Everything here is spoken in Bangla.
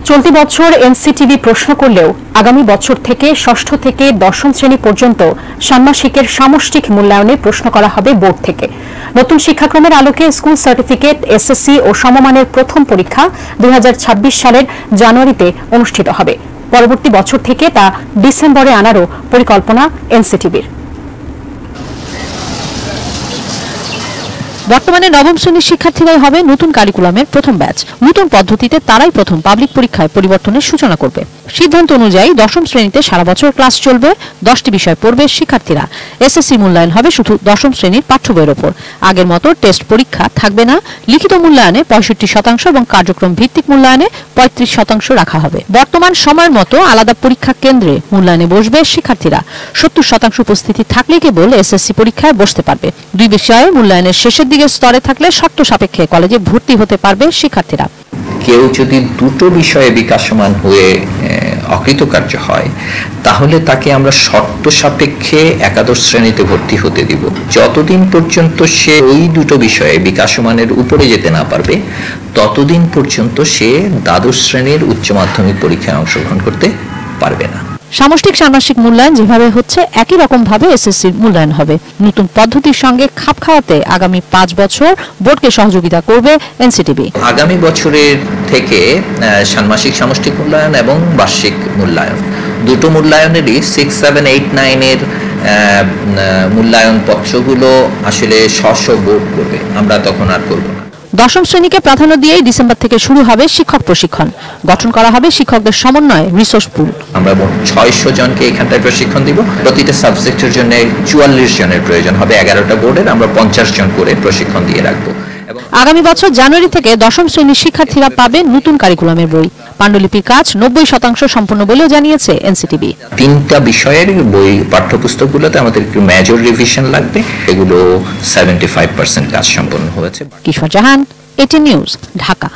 চলতি বছর এনসিটিভি প্রশ্ন করলেও আগামী বছর থেকে ষষ্ঠ থেকে দশম শ্রেণী পর্যন্ত ষান্মাসিকের সামষ্টিক মূল্যায়নে প্রশ্ন করা হবে বোর্ড থেকে। নতুন শিক্ষাক্রমের আলোকে স্কুল সার্টিফিকেট, এসএসসি ও সমমানের প্রথম পরীক্ষা 2026 সালের জানুয়ারিতে অনুষ্ঠিত হবে। পরবর্তী বছর থেকে তা ডিসেম্বরে আনারও পরিকল্পনা এনসিটিভির। বর্তমানে নবম শ্রেণীর শিক্ষার্থীরাই হবে নতুন কারিকুলামের প্রথম ব্যাচ। নতুন পদ্ধতিতে তারাই প্রথম পাবলিক পরীক্ষায় পরিবর্তনের সূচনা করবে। সিদ্ধান্ত অনুযায়ী দশম শ্রেণীতে সারা বছর ক্লাস চলবে, 10টি বিষয় পড়বে শিক্ষার্থীরা। এসএসসি মূল্যায়ন হবে শুধু দশম শ্রেণীর পাঠ্য বইয়ের ওপর। আগের মতো টেস্ট পরীক্ষা থাকবে না। লিখিত মূল্যায়নে 65% এবং কার্যক্রম ভিত্তিক মূল্যায়নে 35% রাখা হবে। বর্তমান সময়ের মতো আলাদা পরীক্ষা কেন্দ্রে মূল্যায়নে বসবে শিক্ষার্থীরা। 70% উপস্থিতি থাকলে কেবল এসএসসি পরীক্ষায় বসতে পারবে। দুই বিষয়ে মূল্যায়নের শেষের দিকে স্তরে থাকলে শর্ত সাপেক্ষে কলেজে ভর্তি হতে পারবে শিক্ষার্থীরা। কেউ যদি দুটো বিষয়ে বিকাশমান হয়ে অকৃতকার্য হয় তাহলে তাকে আমরা শর্ত সাপেক্ষে একাদশ শ্রেণীতে ভর্তি হতে দিব। যতদিন পর্যন্ত সে ওই দুটো বিষয়ে বিকাশমানের উপরে যেতে না পারবে ততদিন পর্যন্ত সে দ্বাদশ শ্রেণীর উচ্চ মাধ্যমিক পরীক্ষায় অংশগ্রহণ করতে পারবে না। সামষ্টিক ষান্মাসিক মূল্যায়ন যেভাবে হচ্ছে একই রকম ভাবে এসএসসির মূল্যায়ন হবে। নতুন পদ্ধতির সঙ্গে খাপ খাওয়াতে আগামী 5 বছর বোর্ডকে সহযোগিতা করবে এনসিটিভি। আগামী বছরের থেকে ষান্মাসিক সামষ্টিক মূল্যায়ন এবং বার্ষিক মূল্যায়ন দুটো মূল্যায়নেরই 6, 7, 8, 9 এর মূল্যায়ন পত্রগুলো আসলে স্ব বোর্ড করবে, আমরা তখন আর করব না। দশম শ্রেণীকে প্রাধান্য দিয়েই ডিসেম্বর থেকে শুরু হবে শিক্ষক প্রশিক্ষণ। গঠন করা হবে শিক্ষকদের সমন্বয়ে রিসোর্স পুল। আমরা মোট 600 জনকে এখানটায় প্রশিক্ষণ দিব। প্রতিটা সাবজেক্টের জন্য 44 জনের প্রয়োজন হবে। 11টা বোর্ডের আমরা 50 জন করে প্রশিক্ষণ দিয়ে রাখবো। আগামী বছর জানুয়ারি থেকে দশম শ্রেণীর শিক্ষার্থীরা পাবে নতুন কারিকুলামের বই। পাণ্ডুলিপির কাজ 90% সম্পূর্ণ বলেও জানিয়েছে এনসিটিভি। 3টা বিষয়ের বই পাঠ্যপুস্তকগুলোতে আমাদের একটু মেজর রিভিশন লাগবে, এগুলো 75% কাজ সম্পন্ন হয়েছে। কিশোর জাহান, এটি নিউজ, ঢাকা।